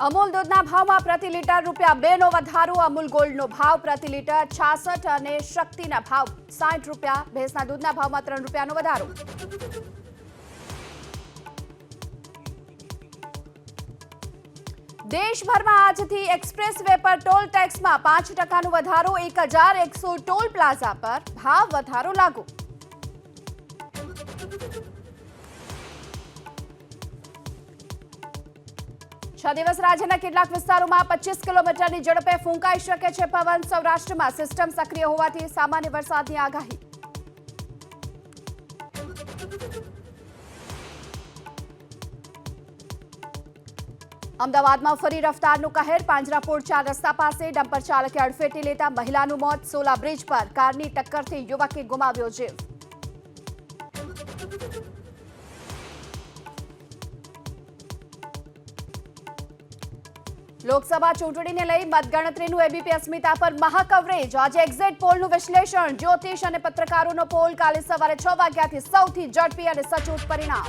અમૂલ દૂધના ભાવમાં પ્રતિ લીટર ₹2નો વધારો. અમૂલ ગોલ્ડનો ભાવ પ્રતિ લીટર 66 અને શક્તિના ભાવ ₹60. ભેંસના દૂધના ભાવમાં ₹3નો વધારો. દેશભરમાં આજથી એક્સપ્રેસ વે પર ટોલ ટેક્સમાં 5%નો વધારો. 1100 ટોલ પ્લાઝા પર ભાવ વધારો લાગુ. છ દિવસ રાજ્યના કેટલાક વિસ્તારોમાં 25 કિલોમીટરની ઝડપે ફૂંકાઈ શકે છે પવન. સૌરાષ્ટ્રમાં સિસ્ટમ સક્રિય હોવાથી સામાન્ય વરસાદની આગાહી. અમદાવાદમાં ફરી રફતારનું કહેર. પાંજરાપોળ 4 રસ્તા પાસે ડમ્પર ચાલકે અડફેટે લેતા મહિલાનું મોત. સોલા બ્રિજ પર કારની ટક્કરથી યુવકે ગુમાવ્યો જીવ. લોકસભા ચૂંટણીને લઈ મતગણતરીનું એબીપી અસ્મિતા પર મહાકવરેજ. આજે એક્ઝિટ પોલનું વિશ્લેષણ. જ્યોતિષ અને પત્રકારોનો પોલ. કાલે સવારે 6 વાગ્યાથી સૌથી ઝડપી અને સચોટ પરિણામ.